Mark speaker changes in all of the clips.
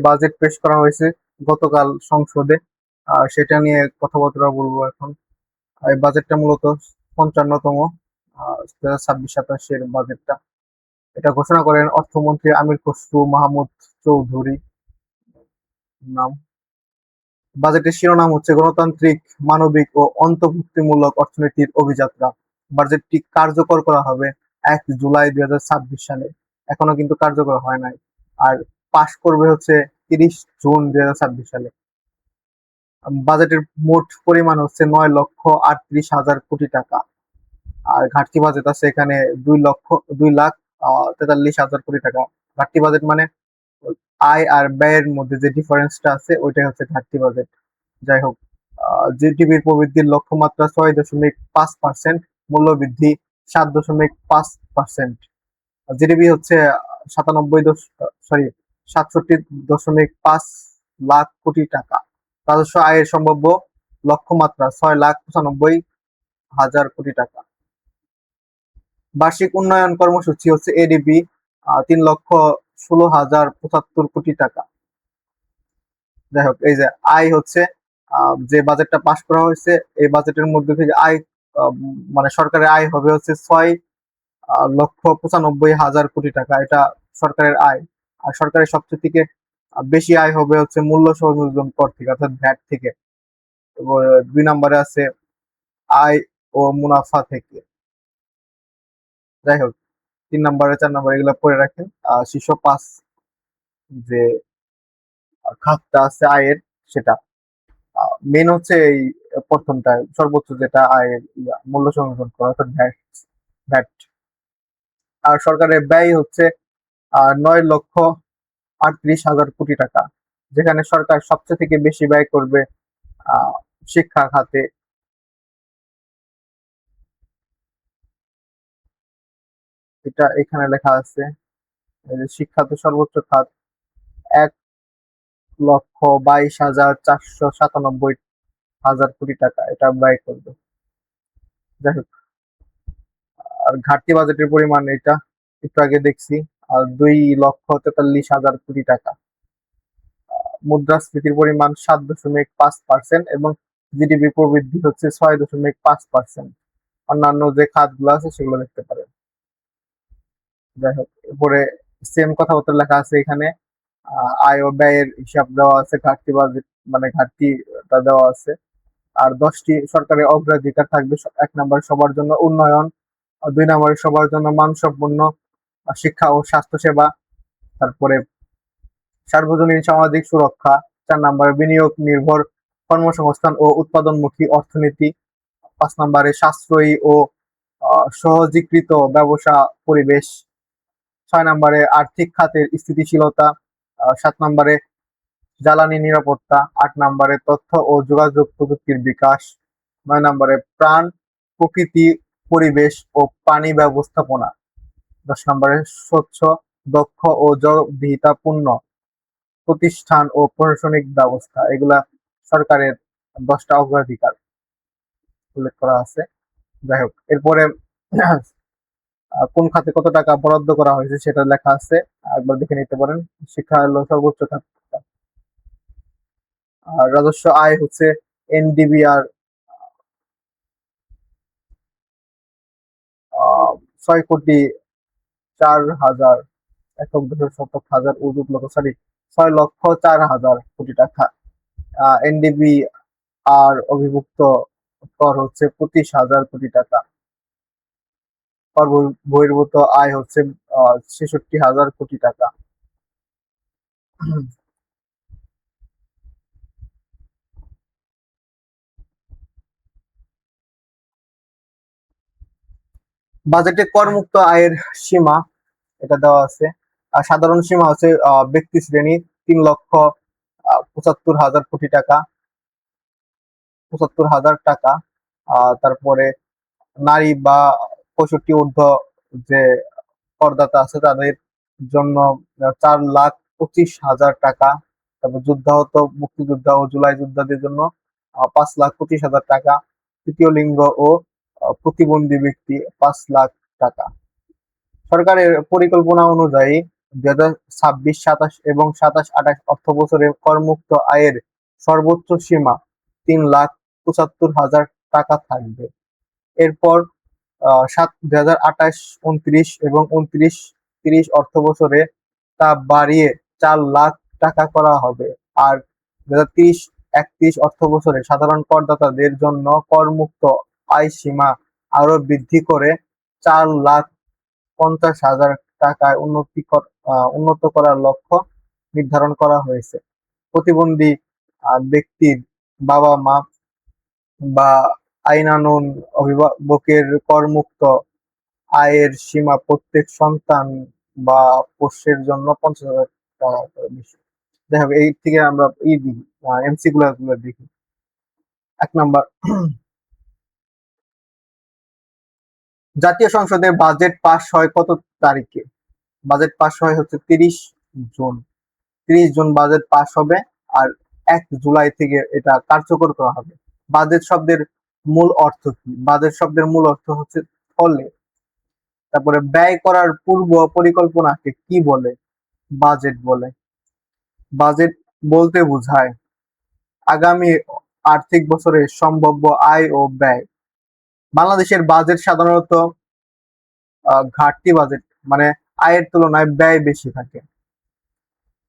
Speaker 1: Budget পেশ করা হয়েছে গতকাল সংসদে। সেটা নিয়ে কথাবার্তা বলবো এখন। এই বাজেটটা মূলত ৫৫তম ২০২৬-২৭ বাজেটটা। এটা ঘোষণা করেন অর্থমন্ত্রী আমির খসরু মাহমুদ চৌধুরী নাম। বাজেটের শিরোনাম হচ্ছে গণতান্ত্রিক, মানবিক ও অন্তর্ভুক্তিমূলক অর্থনীতির অভিযাত্রা। বাজেটটি কার্যকর করা হবে ১ জুলাই ২০২৬ সালে। এখনো কিন্তু কার্যকর হয় নাই। আর পাশ করবে হচ্ছে ৩০ জুন ২০২৬ সালে। বাজেটের মোট পরিমাণ হচ্ছে ৯,৩৮,০০০ কোটি টাকা। আর ঘাটতি বাজেট আছে এখানে ২,৪৩,০০০ কোটি টাকা। ঘাটতি বাজেট মানে আয় আর ব্যয়ের মধ্যে যে ডিফারেন্সটা আছে ওইটাই হচ্ছে ঘাটতি বাজেট। যাই হোক, জিডিপির প্রবৃদ্ধির লক্ষ্যমাত্রা ৬.৫%, মূল্যবৃদ্ধি ৭.৫%। জিডিপি হচ্ছে ৬৭.৫ লাখ কোটি টাকা। রাজস্ব আয়ের সম্ভাব্য লক্ষ্যমাত্রা ৬,৯৫,০০০ কোটি টাকা। বার্ষিক উন্নয়ন কর্মসূচি হচ্ছে এডিবি ৩,১৬,০৭৫ কোটি টাকা। যাই হোক, এই যে আয় হচ্ছে যে বাজেটটা পাশ করা হয়েছে এই বাজেটের মধ্যে থেকে আয় মানে সরকারের আয় হবে হচ্ছে ৬,৯৫,০০০ কোটি টাকা। এটা সরকারের আয়। আর সরকারের সবচেয়ে থেকে বেশি আয় হবে হচ্ছে মূল্য সংযোজন কর থেকে অর্থাৎ ভ্যাট থেকে। ২ নম্বরে আছে আয় ও মুনাফা থেকে। যাই হোক, ৩ নম্বরে ৪ নম্বরে এগুলো পড়ে রাখেন। শীর্ষ ৫ যে খাতটা আছে আয়ের সেটা। মেন হচ্ছে এই প্রথমটা সর্বোচ্চ যেটা আয়ের মূল্য সংযোজন করা অর্থাৎ ভ্যাট। আর সরকারের ব্যয় হচ্ছে ৯,৩৮,০০০ কোটি টাকা, যেখানে সরকার সবচেয়ে থেকে বেশি ব্যয় করবে শিক্ষা খাতে। এটা এখানে লেখা আছে শিক্ষাতে সর্বোচ্চ খাত ১,২২,৪৯৭ টাকা এটা ব্যয় করবে। যাই হোক, আর ঘাটতি বাজেটের পরিমাণ এটা একটু আগে দেখছি ২,৪৩,০০০ কোটি টাকা। মুদ্রাস্ফীতির পরিমাণ ৭.৫% এবং জিডিপি প্রবৃদ্ধি হচ্ছে ৬.৫%। অন্যান্য যে খাতগুলো আছে সেগুলো দেখতে পারেন। যাই হোক, এরপরে সেম কথাবার্তা লেখা আছে এখানে। আয় ও ব্যয়ের হিসাব দেওয়া আছে, ঘাটতি বাজেট মানে ঘাটতিটা দেওয়া আছে। আর ১০টি সরকারের অগ্রাধিকার থাকবে। ১ নম্বরে সবার জন্য উন্নয়ন, ২ নম্বরে সবার জন্য মানসম্পন্ন শিক্ষা ও স্বাস্থ্যসেবা, তারপরে সার্বজনীন সামাজিক সুরক্ষা, ৪ নম্বরে বিনিয়োগ নির্ভর কর্মসংস্থান ও উৎপাদনমুখী অর্থনীতি, ৫ নম্বরে সাশ্রয়ী ও সহজীকৃত ব্যবসা পরিবেশ, ৬ নম্বরে আর্থিক খাতের স্থিতিশীলতা, ৭ নম্বরে জ্বালানি নিরাপত্তা, ৮ নম্বরে তথ্য ও যোগাযোগ প্রযুক্তির বিকাশ, ৯ নম্বরে প্রাণ, প্রকৃতি, পরিবেশ ও পানি ব্যবস্থাপনা, ১০ নম্বরে স্বচ্ছ, দক্ষ ও জবাবদিহিতাপূর্ণ প্রতিষ্ঠান ও প্রশাসনিক ব্যবস্থা। এগুলা সরকারের ১০টা অগ্রাধিকার উল্লেখ করা আছে। যাই হোক, এরপরে কোন খাতে কত টাকা বরাদ্দ করা হয়েছে সেটা লেখা আছে, একবার দেখে নিতে পারেন। শিক্ষা হলো সর্বোচ্চ খাত। আর রাজস্ব আয় হচ্ছে এনডিবিআর ৬,০৪,০০০ একক দশক শতক হাজার উজুত লক্ষ ৬,০৪,০০০ কোটি টাকা। এনডিবি আর অভিভুক্ত কর হচ্ছে ২৫,০০০ কোটি টাকা। কর বহির্ভূত আয় হচ্ছে ৬৬,০০০ কোটি টাকা। বাজেটে করমুক্ত আয়ের সীমা এটা দেওয়া আছে। সাধারণ সীমা হচ্ছে ব্যক্তি শ্রেণী ৩,৭৫,০০০ কোটি টাকা, ৭৫,০০০ টাকা। তারপরে নারী বা ৬৫ ঊর্ধ্ব যে করদাতা আছে তাদের জন্য ৪,২৫,০০০ টাকা। তারপর যুদ্ধাহত মুক্তিযোদ্ধা ও জুলাই যোদ্ধাদের জন্য ৫,২৫,০০০ টাকা। তৃতীয় লিঙ্গ ও প্রতিবন্ধী ব্যক্তি ৫,০০,০০০ টাকা। সরকারের পরিকল্পনা অনুযায়ী 2026-27 এবং 27-28 অর্থ বছরে করমুক্ত আয়ের সর্বোচ্চ সীমা 3,75,000 টাকা থাকবে। এরপর 2028-29 এবং 29-30 অর্থ বছরে তা বাড়িয়ে 4 লাখ টাকা করা হবে। আর 2030-31 অর্থ বছরে সাধারণ করদাতাদের জন্য করমুক্ত আয় সীমা আরো বৃদ্ধি করে 4,50,000 টাকায় উন্নত করার লক্ষ্য নির্ধারণ করা হয়েছে। প্রতিবন্ধী ব্যক্তির বাবা-মা বা আইনানুগ অভিভাবকের করমুক্ত আয়ের সীমা প্রত্যেক সন্তান বা পোষ্যের জন্য 50,000 টাকা করে বেশি। যাই হোক, এই থেকে আমরা এমসি গুলো দেখি। 1 নম্বর, জাতীয় সংসদের বাজেট পাস হয় কত তারিখে? বাজেট পাস হয় হচ্ছে 30 জুন। 30 জুন বাজেট পাস হবে, আর 1 জুলাই থেকে এটা কার্যকর করা হবে। বাজেট শব্দের মূল অর্থ কি? বাজেট শব্দের মূল অর্থ হচ্ছে ফলে। তারপরে ব্যয় করার পূর্ব পরিকল্পনাকে কি বলে? বাজেট বলে। বাজেট বলতে বোঝায় আগামী আর্থিক বছরের সম্ভাব্য আয় ও ব্যয়। বাংলাদেশের বাজেট সাধারণত ঘাটতি বাজেট, মানে আয়ের তুলনায় ব্যয় বেশি থাকে।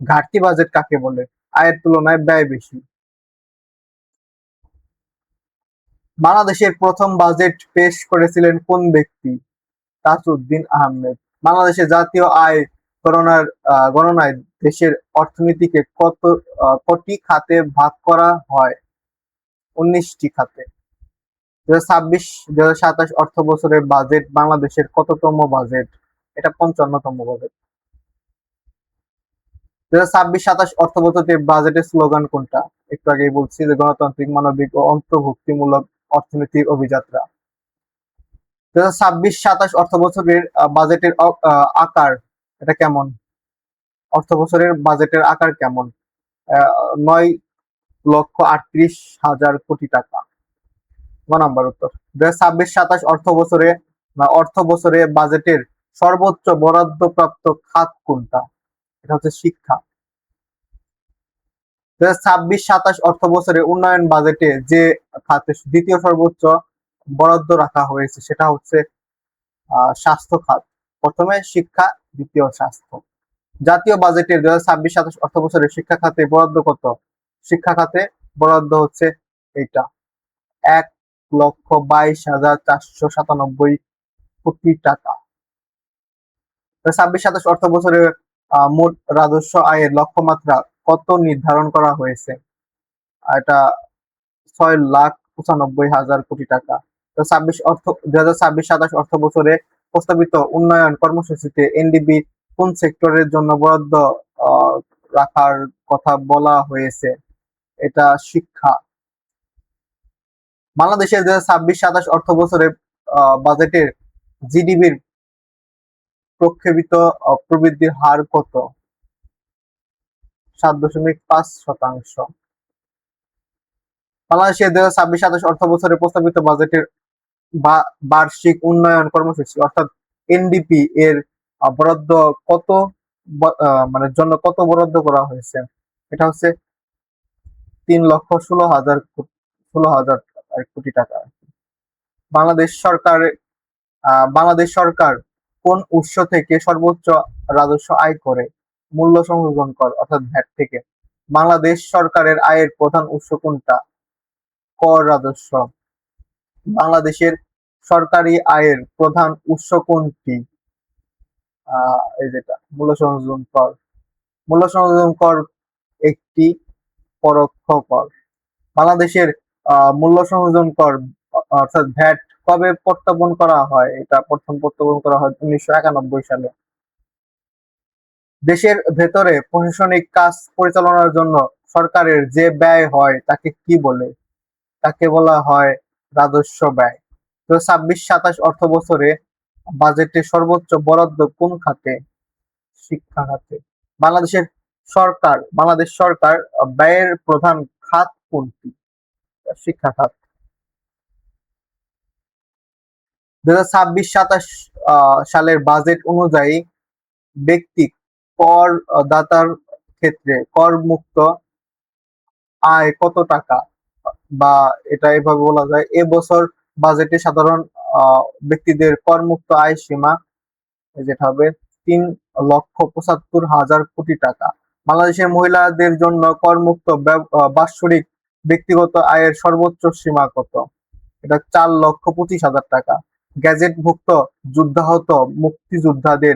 Speaker 1: ঘাটতি বাজেট কাকে বলে? আয়ের তুলনায় ব্যয় বেশি। বাংলাদেশের প্রথম বাজেট পেশ করেছিলেন কোন ব্যক্তি? তাজউদ্দিন আহমেদ। বাংলাদেশের জাতীয় আয় গণনায় দেশের অর্থনীতিকে কটি খাতে ভাগ করা হয়? 19টি খাতে। 2026-2027 অর্থ বছরের বাজেট বাংলাদেশের কততম বাজেট? এটা 55তম বাজেট। 2026-27 অর্থ বছরের বাজেটের স্লোগান কোনটা? একটু আগেই বলছি যে গণতান্ত্রিক, মানবিক ও অন্তর্ভুক্তিমূলক অর্থনীতির অভিযাত্রা। 2026-27 অর্থ বছরের বাজেটের আকার এটা কেমন? অর্থ বছরের বাজেটের আকার কেমন? 9,38,000 কোটি টাকা। 9 নম্বর উত্তর। 2026-27 অর্থ বছরে বাজেটের সর্বোচ্চ বরাদ্দপ্রাপ্ত খাত কোনটা? এটা হচ্ছে শিক্ষা। 2026-27 অর্থ বছরে উন্নয়ন বাজেটে যে খাতে দ্বিতীয় সর্বোচ্চ বরাদ্দ রাখা হয়েছে সেটা হচ্ছে স্বাস্থ্য খাত। প্রথমে শিক্ষা, দ্বিতীয় স্বাস্থ্য। জাতীয় বাজেটের 2026-27 অর্থ বছরে শিক্ষা খাতে বরাদ্দ কত? শিক্ষা খাতে বরাদ্দ হচ্ছে এইটা, 1,22,497 কোটি টাকা। 2026-27 অর্থ বছরে মোট রাজস্ব আয়ের লক্ষ্যমাত্রা কত নির্ধারণ করা হয়েছে? এটা 6,95,000 কোটি টাকা। 2026-27 অর্থ বছরে প্রস্তাবিত উন্নয়ন কর্মসূচিতে এনডিবি কোন সেক্টরের জন্য বরাদ্দ রাখার কথা বলা হয়েছে? এটা শিক্ষা। বাংলাদেশের 2026-27 অর্থ বছরে বাজেটের জিডিপির প্রক্ষেপিত প্রবৃদ্ধির হার কত? 7.5%। বাংলাদেশের 2026-27 অর্থ বছরে প্রস্তাবিত বাজেটের বার্ষিক উন্নয়ন কর্মসূচি অর্থাৎ এনডিপি এর বরাদ্দ কত, মানে জন্য কত বরাদ্দ করা হয়েছে? এটা হচ্ছে 3,16,000 কোটি টাকা। বাংলাদেশ সরকার কোন উৎস থেকে সর্বোচ্চ রাজস্ব আয় করে? মূল্য সংযোজন কর অর্থাৎ ভ্যাট থেকে। বাংলাদেশ সরকারের আয়ের প্রধান উৎস কোনটা? কর রাজস্ব। বাংলাদেশের সরকারি আয়ের প্রধান উৎস কোনটি? এই যেটা মূল্য সংযোজন কর। মূল্য সংযোজন কর একটি পরোক্ষ কর। বাংলাদেশের মূল্য সংযোজন কর অর্থাৎ ভ্যাট কবে প্রত্যাপন করা হয়? এটা প্রথম প্রত্যাপন করা হয় 1991 সালে। দেশের ভেতরে প্রশাসনিক কাজ পরিচালনার জন্য সরকারের যে ব্যয় হয় তাকে কি বলে? তাকে বলা হয় রাজস্ব ব্যয়। তো 26-27 অর্থ বছরে বাজেটে সর্বোচ্চ বরাদ্দ কোন খাতে? শিক্ষা খাতে। বাংলাদেশ সরকার ব্যয়ের প্রধান খাত কোনটি? শিক্ষা খাত। 2026-27 সালের বাজেট অনুযায়ী ব্যক্তি কর দাতার ক্ষেত্রে কর মুক্ত আয় কত টাকা, বা এটা এভাবে বলা যায় এবছর বাজেটে সাধারণ ব্যক্তিদের করমুক্ত আয় সীমা যেটা হবে 3,75,000 কোটি টাকা। বাংলাদেশের মহিলাদের জন্য করমুক্ত বাৎসরিক ব্যক্তিগত আয়ের সর্বোচ্চ সীমা কত? এটা 4,25,000 টাকা। গ্যাজেটভুক্ত যুদ্ধাহত মুক্তিযোদ্ধাদের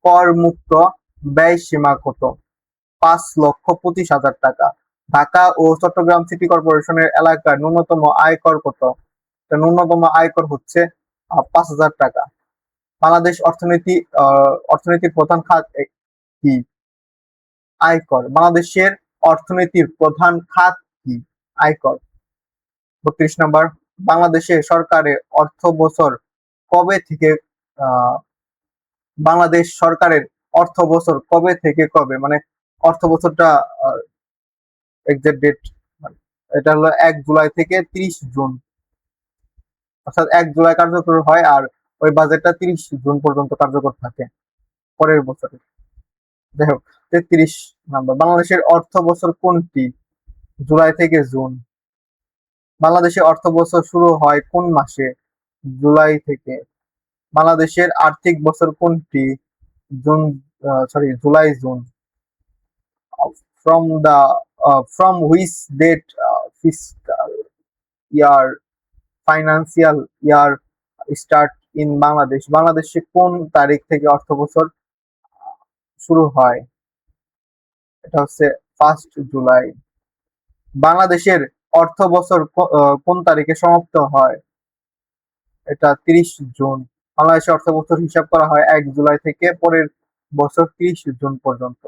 Speaker 1: করমুক্ত ব্যয় সীমা কত? 5,25,000 টাকা। ঢাকা ও চট্টগ্রাম সিটি কর্পোরেশনের এলাকার ন্যূনতম আয়কর কত? ন্যূনতম আয়কর হচ্ছে 5,000 টাকা। বাংলাদেশ অর্থনীতির প্রধান খাত কি? আয়কর। বাংলাদেশের অর্থনীতির প্রধান খাত কি? আয়কর। 32 নম্বর, বাংলাদেশে সরকারের অর্থ বছর কবে থেকে বাংলাদেশ সরকারের অর্থ বছর কবে থেকে কবে, মানে অর্থ বছরটা এক্সাক্ট ডেট এটা হলো 1 জুলাই থেকে 30 জুন, অর্থাৎ 1 জুলাই কার্যকর হয় আর ওই বাজেটটা 30 জুন পর্যন্ত কার্যকর থাকে পরের বছরে। যাই হোক, 33 নম্বর, বাংলাদেশের অর্থ বছর কোনটি? জুলাই থেকে জুন। বাংলাদেশের অর্থ বছর শুরু হয় কোন মাসে? জুলাই থেকে। বাংলাদেশের আর্থিক বছর কোনটি? July June. From which date fiscal year financial year start in Bangladesh? বাংলাদেশে কোন তারিখ থেকে অর্থ বছর শুরু হয়? এটা হচ্ছে 1 জুলাই। বাংলাদেশের অর্থ বছর কোন তারিখে সমাপ্ত হয়? এটা 30 জুন। বাংলাদেশের অর্থ বছর হিসাব করা হয় 1 জুলাই থেকে পরের বছর 30 জুন পর্যন্ত।